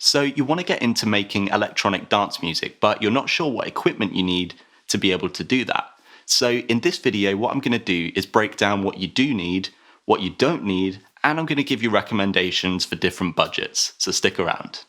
So you want to get into making electronic dance music, but you're not sure what equipment you need to be able to do that. So in this video, what I'm going to do is break down what you do need, what you don't need, and I'm going to give you recommendations for different budgets. So stick around.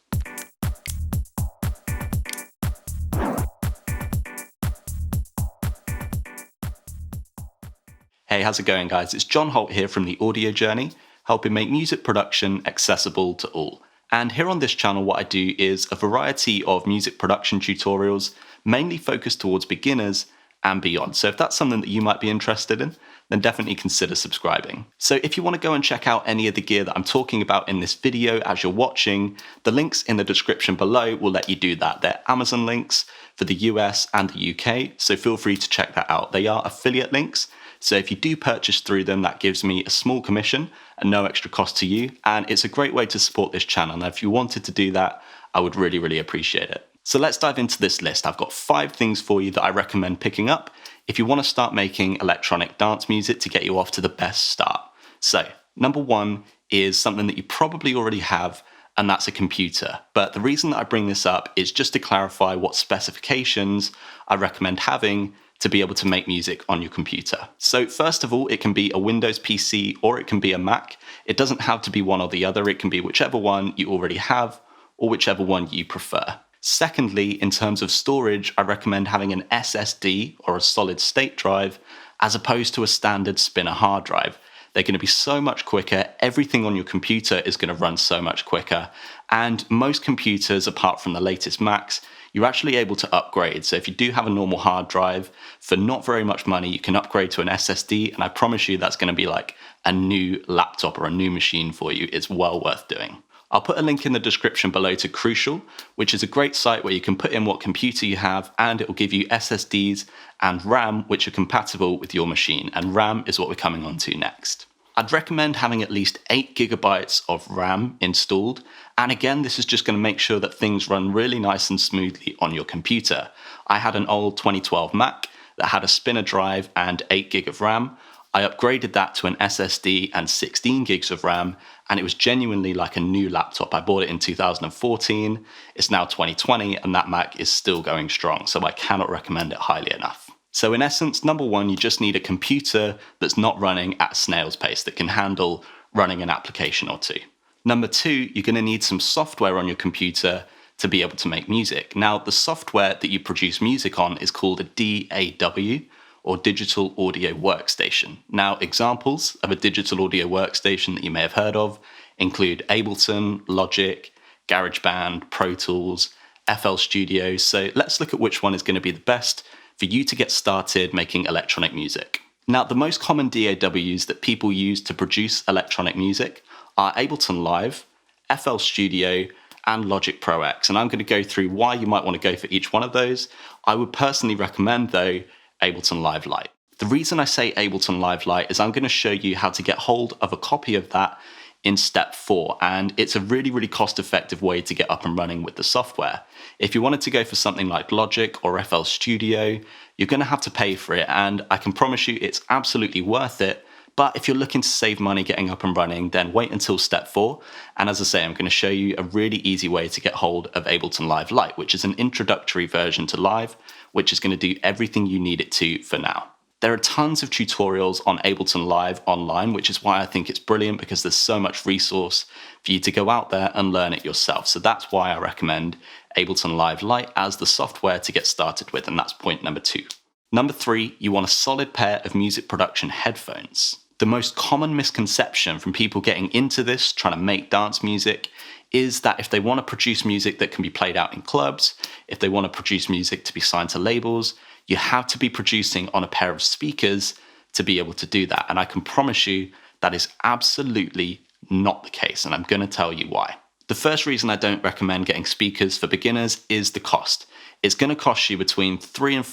Hey, how's it going, guys? It's John Holt here from The Audio Journey, helping make music production accessible to all. And here on this channel, what I do is a variety of music production tutorials, mainly focused towards beginners and beyond. So if that's something that you might be interested in, then definitely consider subscribing. So if you want to go and check out any of the gear that I'm talking about in this video as you're watching, the links in the description below will let you do that. They're Amazon links for the US and the UK, so feel free to check that out. They are affiliate links. So if you do purchase through them, that gives me a small commission and no extra cost to you. And it's a great way to support this channel. And if you wanted to do that, I would really appreciate it. So let's dive into this list. I've got 5 things for you that I recommend picking up if you want to start making electronic dance music to get you off to the best start. So number 1 is something that you probably already have, and that's a computer. But the reason that I bring this up is just to clarify what specifications I recommend having to be able to make music on your computer. So first of all, it can be a Windows PC or it can be a Mac. It doesn't have to be one or the other. It can be whichever one you already have or whichever one you prefer. Secondly, in terms of storage, I recommend having an SSD or a solid state drive as opposed to a standard spinner hard drive. They're going to be so much quicker. Everything on your computer is going to run so much quicker. And most computers, apart from the latest Macs, you're actually able to upgrade. So if you do have a normal hard drive, for not very much money, you can upgrade to an SSD. And I promise you that's going to be like a new laptop or a new machine for you. It's well worth doing. I'll put a link in the description below to Crucial, which is a great site where you can put in what computer you have and it will give you SSDs and RAM which are compatible with your machine. And RAM is what we're coming on to next. I'd recommend having at least 8 GB of RAM installed. And again, this is just going to make sure that things run really nice and smoothly on your computer. I had an old 2012 Mac that had a spinner drive and 8 GB of RAM. I upgraded that to an SSD and 16 gigs of RAM, and it was genuinely like a new laptop. I bought it in 2014. It's now 2020, and that Mac is still going strong, so I cannot recommend it highly enough. So in essence, number 1, you just need a computer that's not running at snail's pace, that can handle running an application or two. Number 2, you're going to need some software on your computer to be able to make music. Now, the software that you produce music on is called a DAW, or Digital Audio Workstation. Now, examples of a digital audio workstation that you may have heard of include Ableton, Logic, GarageBand, Pro Tools, FL Studio. So let's look at which one is going to be the best for you to get started making electronic music. Now, the most common DAWs that people use to produce electronic music are Ableton Live, FL Studio, and Logic Pro X. And I'm going to go through why you might want to go for each one of those. I would personally recommend, though, Ableton Live Lite. The reason I say Ableton Live Lite is I'm going to show you how to get hold of a copy of that in step 4, and it's a really cost-effective way to get up and running with the software. If you wanted to go for something like Logic or FL Studio, you're going to have to pay for it, and I can promise you it's absolutely worth it. But if you're looking to save money getting up and running, then wait until step 4. And as I say, I'm going to show you a really easy way to get hold of Ableton Live Lite, which is an introductory version to Live, which is going to do everything you need it to for now. There are tons of tutorials on Ableton Live online, which is why I think it's brilliant, because there's so much resource for you to go out there and learn it yourself. So that's why I recommend Ableton Live Lite as the software to get started with, and that's point number 2. Number 3, you want a solid pair of music production headphones. The most common misconception from people getting into this, trying to make dance music, is that if they want to produce music that can be played out in clubs, if they want to produce music to be signed to labels, you have to be producing on a pair of speakers to be able to do that. And I can promise you that is absolutely not the case, and I'm going to tell you why. The first reason I don't recommend getting speakers for beginners is the cost. It's going to cost you between $300 and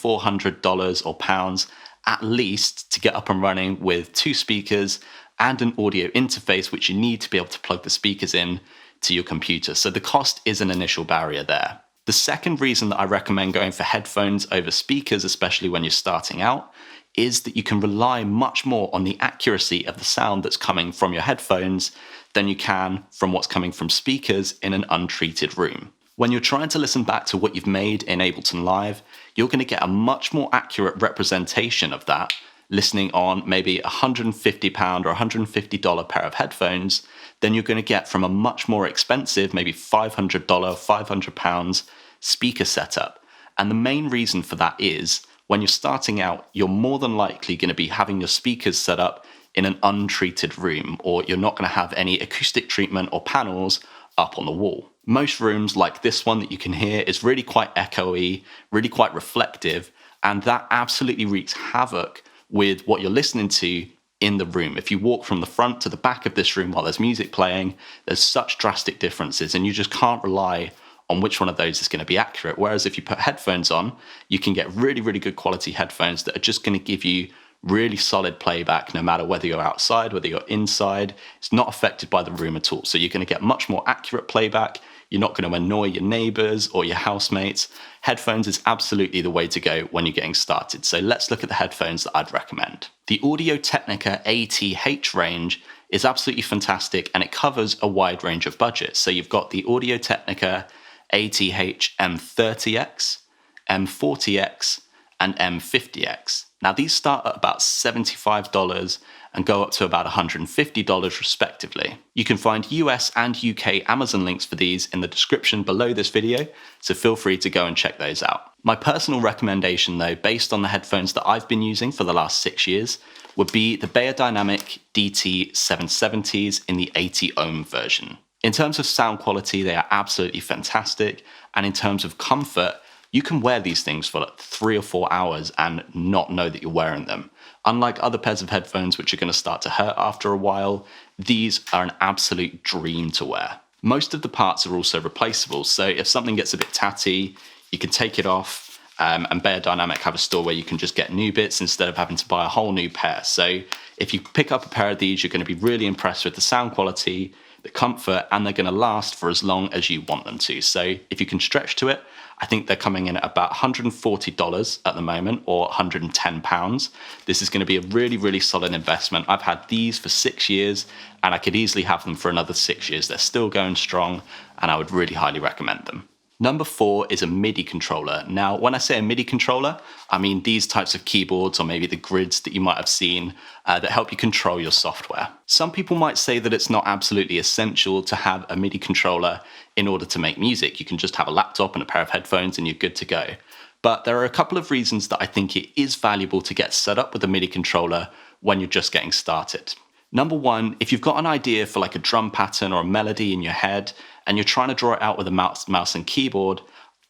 $400 or pounds at least to get up and running with 2 speakers and an audio interface, which you need to be able to plug the speakers in to your computer. So the cost is an initial barrier there. The second reason that I recommend going for headphones over speakers, especially when you're starting out, is that you can rely much more on the accuracy of the sound that's coming from your headphones than you can from what's coming from speakers in an untreated room. When you're trying to listen back to what you've made in Ableton Live, you're going to get a much more accurate representation of that listening on maybe £150 or $150 pair of headphones than you're going to get from a much more expensive, maybe $500, £500 speaker setup. And the main reason for that is when you're starting out, you're more than likely going to be having your speakers set up in an untreated room, or you're not going to have any acoustic treatment or panels up on the wall. Most rooms like this one that you can hear is really quite echoey, really quite reflective, and that absolutely wreaks havoc with what you're listening to in the room. If you walk from the front to the back of this room while there's music playing, there's such drastic differences, and you just can't rely on which one of those is going to be accurate. Whereas if you put headphones on, you can get really, really good quality headphones that are just going to give you really solid playback no matter whether you're outside, whether you're inside. It's not affected by the room at all. So you're going to get much more accurate playback. You're not going to annoy your neighbors or your housemates. Headphones is absolutely the way to go when you're getting started. So let's look at the headphones that I'd recommend. The Audio Technica ATH range is absolutely fantastic, and it covers a wide range of budgets. So you've got the Audio Technica ATH M30X, M40X, and M50X. Now these start at about $75 and go up to about $150 respectively. You can find US and UK Amazon links for these in the description below this video, so feel free to go and check those out. My personal recommendation though, based on the headphones that I've been using for the last 6 years, would be the Beyerdynamic DT770s in the 80 ohm version. In terms of sound quality, they are absolutely fantastic, and in terms of comfort, you can wear these things for like 3 or 4 hours and not know that you're wearing them. Unlike other pairs of headphones which are going to start to hurt after a while, these are an absolute dream to wear. Most of the parts are also replaceable, so if something gets a bit tatty, you can take it off, and Beyerdynamic have a store where you can just get new bits instead of having to buy a whole new pair. So if you pick up a pair of these, you're going to be really impressed with the sound quality, the comfort, and they're going to last for as long as you want them to. So if you can stretch to it, I think they're coming in at about $140 at the moment, or £110. This is going to be a really, really solid investment. I've had these for 6 years, and I could easily have them for another 6 years. They're still going strong, and I would really highly recommend them. Number 4 is a MIDI controller. Now, when I say a MIDI controller, I mean these types of keyboards, or maybe the grids that you might have seen that help you control your software. Some people might say that it's not absolutely essential to have a MIDI controller in order to make music. You can just have a laptop and a pair of headphones and you're good to go. But there are a couple of reasons that I think it is valuable to get set up with a MIDI controller when you're just getting started. Number 1, if you've got an idea for like a drum pattern or a melody in your head and you're trying to draw it out with a mouse and keyboard,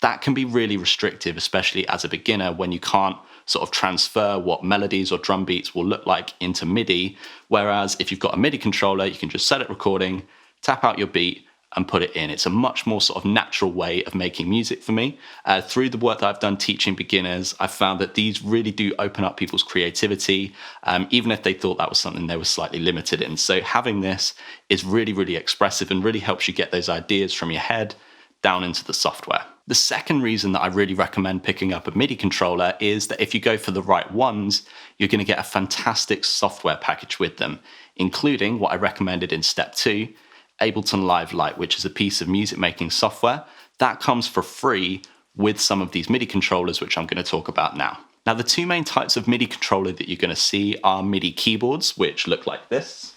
that can be really restrictive, especially as a beginner when you can't sort of transfer what melodies or drum beats will look like into MIDI. Whereas if you've got a MIDI controller, you can just set it recording, tap out your beat, and put it in. It's a much more sort of natural way of making music for me. Through the work that I've done teaching beginners, I've found that these really do open up people's creativity, even if they thought that was something they were slightly limited in. So having this is really, really expressive and really helps you get those ideas from your head down into the software. The second reason that I really recommend picking up a MIDI controller is that if you go for the right ones, you're going to get a fantastic software package with them, including what I recommended in step 2, Ableton Live Lite, which is a piece of music making software that comes for free with some of these MIDI controllers, which I'm going to talk about now. Now, the 2 main types of MIDI controller that you're going to see are MIDI keyboards, which look like this,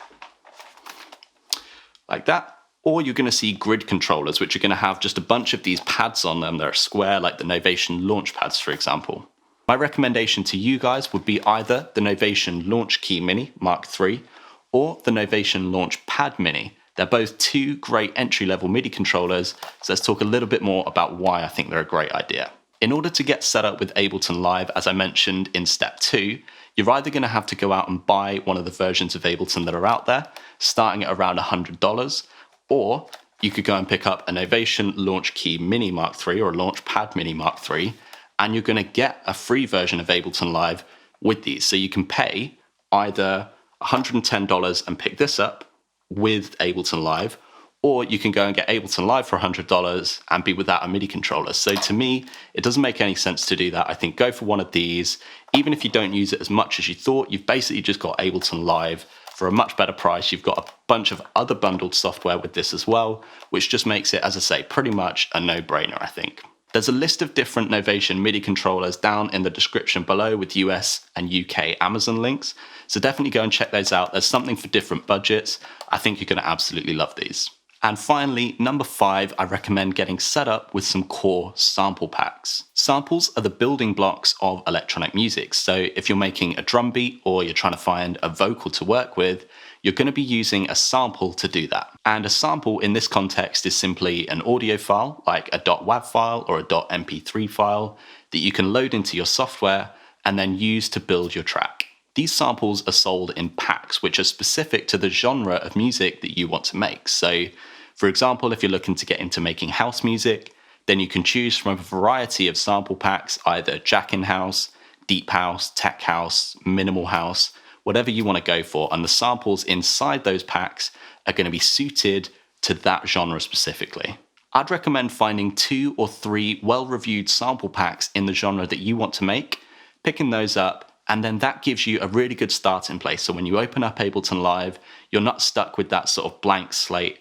like that, or you're going to see grid controllers, which are going to have just a bunch of these pads on them. They're square, like the Novation Launchpads, for example. My recommendation to you guys would be either the Novation Launchkey Mini Mark III or the Novation Launchpad Mini. They're both 2 great entry-level MIDI controllers, so let's talk a little bit more about why I think they're a great idea. In order to get set up with Ableton Live, as I mentioned in step 2, you're either going to have to go out and buy one of the versions of Ableton that are out there, starting at around $100, or you could go and pick up a Novation Launchkey Mini Mark III or a Launchpad Mini Mark III, and you're going to get a free version of Ableton Live with these. So you can pay either $110 and pick this up with Ableton Live, or you can go and get Ableton Live for $100 and be without a MIDI controller. So to me, it doesn't make any sense to do that. I think go for one of these. Even if you don't use it as much as you thought, you've basically just got Ableton Live for for a much better price. You've got a bunch of other bundled software with this as well, which just makes it, as I say, pretty much a no-brainer, I think. There's a list of different Novation MIDI controllers down in the description below with US and UK Amazon links, so definitely go and check those out. There's something for different budgets. I think you're going to absolutely love these. And finally, number 5, I recommend getting set up with some core sample packs. Samples are the building blocks of electronic music, so if you're making a drum beat or you're trying to find a vocal to work with, you're going to be using a sample to do that. And a sample in this context is simply an audio file, like a .wav file or a .mp3 file, that you can load into your software and then use to build your track. These samples are sold in packs, which are specific to the genre of music that you want to make. So, for example, if you're looking to get into making house music, then you can choose from a variety of sample packs, either jack-in house, deep house, tech house, minimal house, whatever you want to go for, and the samples inside those packs are going to be suited to that genre specifically. I'd recommend finding 2 or 3 well-reviewed sample packs in the genre that you want to make, picking those up, and then that gives you a really good starting place. So when you open up Ableton Live, you're not stuck with that sort of blank slate,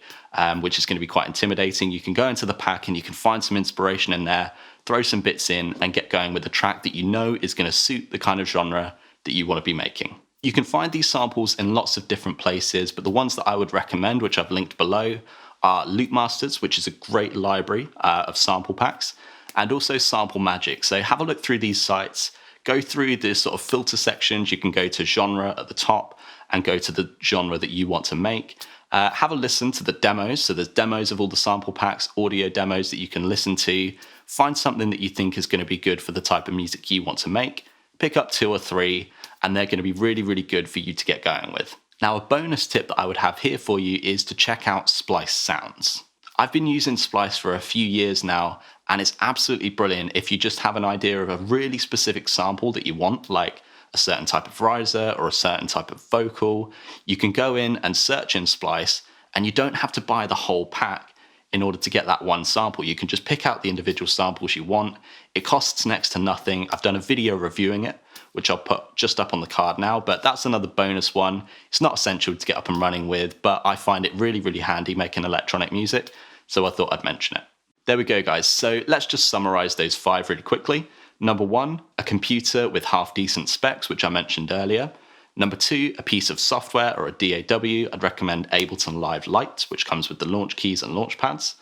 which is going to be quite intimidating. You can go into the pack and you can find some inspiration in there, throw some bits in, and get going with a track that you know is going to suit the kind of genre that you want to be making. You can find these samples in lots of different places, but the ones that I would recommend, which I've linked below, are Loopmasters, which is a great library of sample packs, and also Sample Magic. So have a look through these sites, go through the sort of filter sections. You can go to genre at the top and go to the genre that you want to make. Have a listen to the demos. So there's demos of all the sample packs, audio demos that you can listen to. Find something that you think is going to be good for the type of music you want to make. Pick up 2 or 3, and they're going to be really, really good for you to get going with. Now, a bonus tip that I would have here for you is to check out Splice Sounds. I've been using Splice for a few years now, and it's absolutely brilliant if you just have an idea of a really specific sample that you want, like a certain type of riser or a certain type of vocal. You can go in and search in Splice, and you don't have to buy the whole pack in order to get that one sample. You can just pick out the individual samples you want. It costs next to nothing. I've done a video reviewing it, which I'll put just up on the card now, but that's another bonus one. It's not essential to get up and running with, but I find it really, really handy making electronic music, so I thought I'd mention it. There we go, guys. So let's just summarize those 5 really quickly. Number 1, a computer with half-decent specs, which I mentioned earlier. Number 2, a piece of software or a DAW. I'd recommend Ableton Live Lite, which comes with the launch keys and launchpads.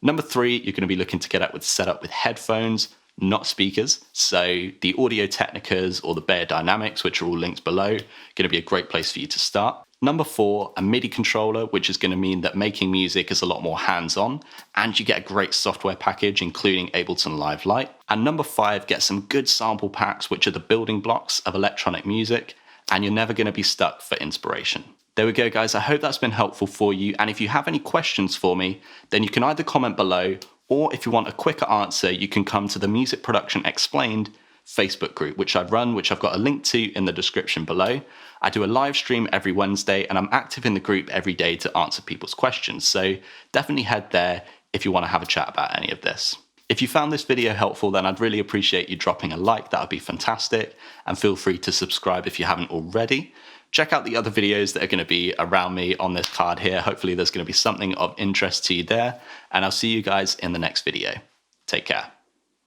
Number 3, you're going to be looking to get set up with headphones, not speakers. So the Audio Technicas or the Beyerdynamics, which are all linked below, going to be a great place for you to start. Number 4, a MIDI controller, which is going to mean that making music is a lot more hands-on, and you get a great software package, including Ableton Live Lite. And number 5, get some good sample packs, which are the building blocks of electronic music, and you're never going to be stuck for inspiration. There we go, guys. I hope that's been helpful for you. And if you have any questions for me, then you can either comment below, or if you want a quicker answer, you can come to the Music Production Explained Facebook group, which I run, which I've got a link to in the description below. I do a live stream every Wednesday, and I'm active in the group every day to answer people's questions. So definitely head there if you want to have a chat about any of this. If you found this video helpful, then I'd really appreciate you dropping a like. That would be fantastic. And feel free to subscribe if you haven't already. Check out the other videos that are going to be around me on this card here. Hopefully there's going to be something of interest to you there. And I'll see you guys in the next video. Take care.